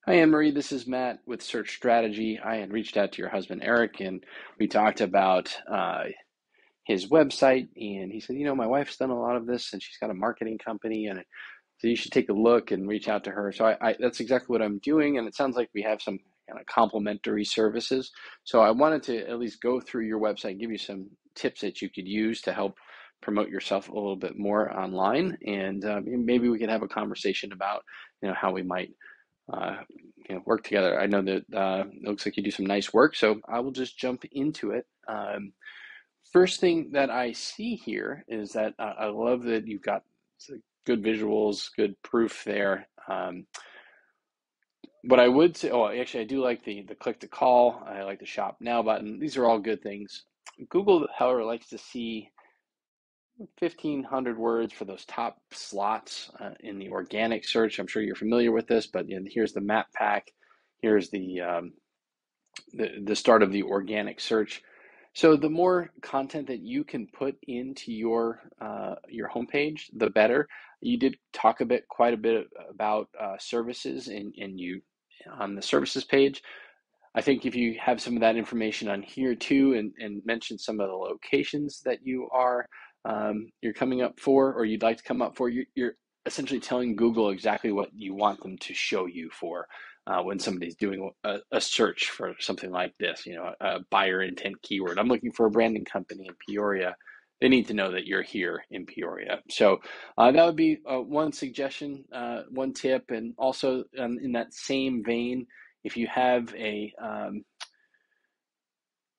Hi, Anne Marie. This is Matt with Search Strategy. I had reached out to your husband, Eric, and we talked about his website. And he said, my wife's done a lot of this and she's got a marketing company. And so you should take a look and reach out to her. So that's exactly what I'm doing. And it sounds like we have some kind of complementary services. So I wanted to at least go through your website, give you some tips that you could use to help promote yourself a little bit more online. And maybe we could have a conversation about, how we might uh, work together. I know that it looks like you do some nice work, so I will just jump into it. First thing that I see here is that I love that you've got good visuals, good proof there. What I would say, oh, actually, I do like the click to call. I like the shop now button. These are all good things. Google, however, likes to see 1,500 words for those top slots in the organic search. I'm sure you're familiar with this, but here's the map pack. Here's the start of the organic search. So the more content that you can put into your homepage, the better. You did talk quite a bit about services, and you on the services page. I think if you have some of that information on here too, and mention some of the locations that you're coming up for, or you'd like to come up for, you're essentially telling Google exactly what you want them to show you for when somebody's doing a search for something like this, a buyer intent keyword. I'm looking for a branding company in Peoria. They need to know that you're here in Peoria. So that would be one suggestion, one tip, and also in that same vein, if you have a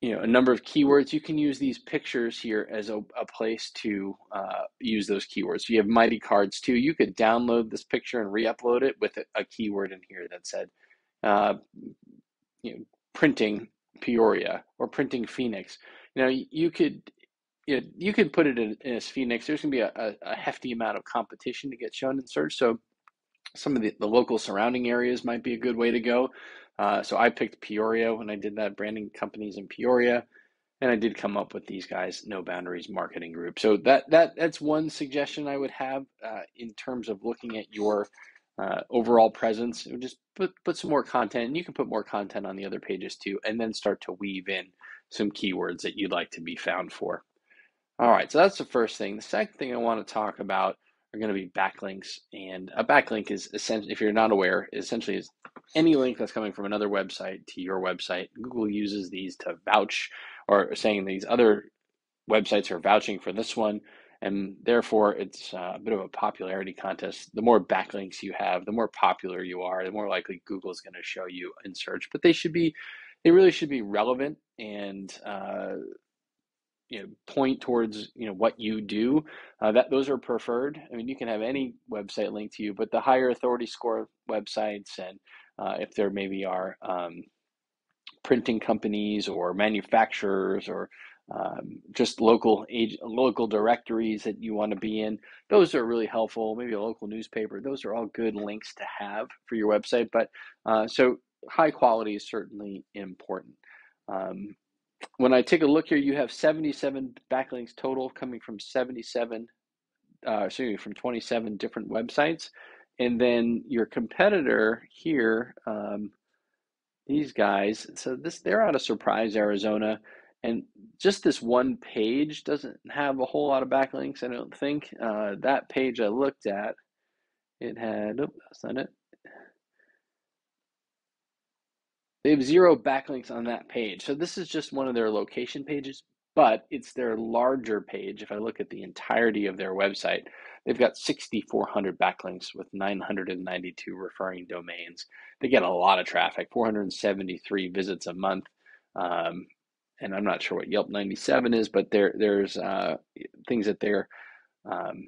number of keywords, you can use these pictures here as a place to use those keywords. So you have mighty cards too. You could download this picture and re-upload it with a keyword in here that said, uh, printing Peoria or printing Phoenix. You could put it in as Phoenix. There's going to be a hefty amount of competition to get shown in search. So some of the local surrounding areas might be a good way to go. So I picked Peoria when I did that, branding companies in Peoria, and I did come up with these guys, No Boundaries Marketing Group. So that's one suggestion I would have in terms of looking at your overall presence. Just put some more content, and you can put more content on the other pages too, and then start to weave in some keywords that you'd like to be found for. All right, so that's the first thing. The second thing I want to talk about are going to be backlinks. And a backlink is essentially, if you're not aware, essentially is any link that's coming from another website to your website. Google uses these to vouch, or saying these other websites are vouching for this one, and therefore it's a bit of a popularity contest. The more backlinks you have, the more popular you are, the more likely Google is going to show you in search. But they really should be relevant and point towards what you do. That those are preferred. I mean, you can have any website linked to you, but the higher authority score websites, and if there maybe are printing companies or manufacturers, or just local directories that you want to be in, those are really helpful. Maybe a local newspaper. Those are all good links to have for your website. But so high quality is certainly important. Um, when I take a look here, you have 77 backlinks total coming from 27 different websites. And then your competitor here, these guys, so they're out of Surprise, Arizona. And just this one page doesn't have a whole lot of backlinks, I don't think. That page I looked at, it had, oh, that's not it. They have zero backlinks on that page. So this is just one of their location pages, but it's their larger page. If I look at the entirety of their website, they've got 6,400 backlinks with 992 referring domains. They get a lot of traffic, 473 visits a month. Um, and I'm not sure what Yelp 97 is, but there's things that they're um,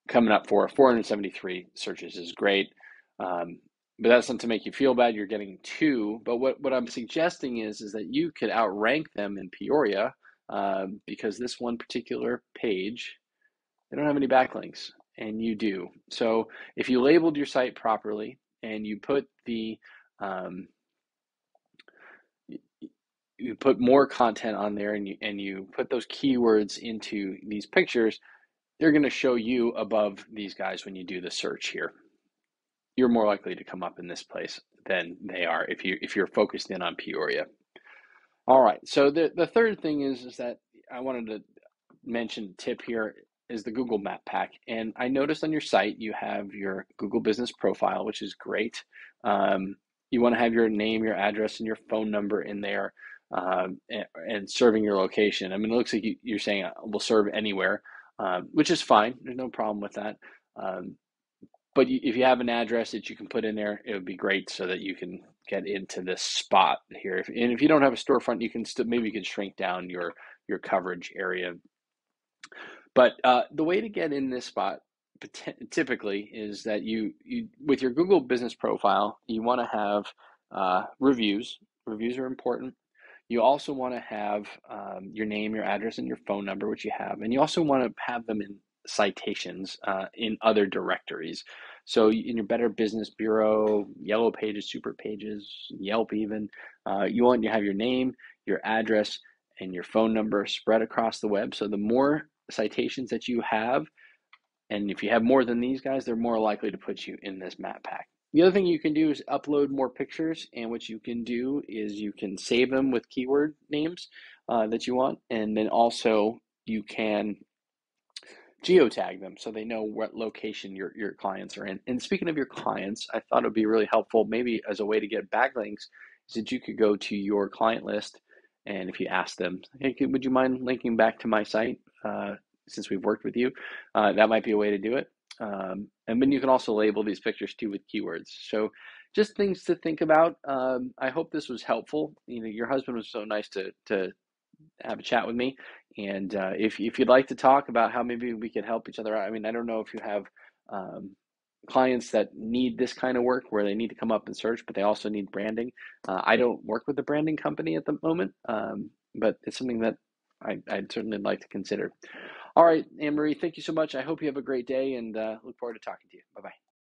coming up for. 473 searches is great. Um, but that's not to make you feel bad. You're getting two. But what I'm suggesting is that you could outrank them in Peoria, because this one particular page, they don't have any backlinks, and you do. So if you labeled your site properly and you put um, you put more content on there, and you put those keywords into these pictures, they're going to show you above these guys when you do the search here. You're more likely to come up in this place than they are if you're focused in on Peoria. All right. So the third thing is that I wanted to mention tip here is the Google Map Pack. And I noticed on your site you have your Google Business profile, which is great. You want to have your name, your address, and your phone number in there, and serving your location. I mean, it looks like you're saying we'll serve anywhere, which is fine. There's no problem with that. Um, but if you have an address that you can put in there, it would be great so that you can get into this spot here. And if you don't have a storefront, you can still maybe you can shrink down your coverage area. But the way to get in this spot typically is that you with your Google Business profile, you want to have reviews. Reviews are important. You also want to have your name, your address, and your phone number, which you have, and you also want to have them in citations in other directories. So in your Better Business Bureau, Yellow Pages, Super Pages, Yelp, even, you want to have your name, your address, and your phone number spread across the web. So the more citations that you have, and if you have more than these guys, they're more likely to put you in this map pack. The other thing you can do is upload more pictures, and what you can do is you can save them with keyword names that you want, and then also you can geotag them so they know what location your clients are in. And speaking of your clients, I thought it would be really helpful, maybe as a way to get backlinks, is that you could go to your client list, and if you ask them, hey, would you mind linking back to my site since we've worked with you? That might be a way to do it. And then you can also label these pictures too with keywords. So just things to think about. I hope this was helpful. You know, your husband was so nice to have a chat with me. And if you'd like to talk about how maybe we could help each other out, I mean, I don't know if you have clients that need this kind of work where they need to come up and search, but they also need branding. I don't work with a branding company at the moment, but it's something that I'd certainly like to consider. All right, Anne Marie, thank you so much. I hope you have a great day and look forward to talking to you. Bye bye.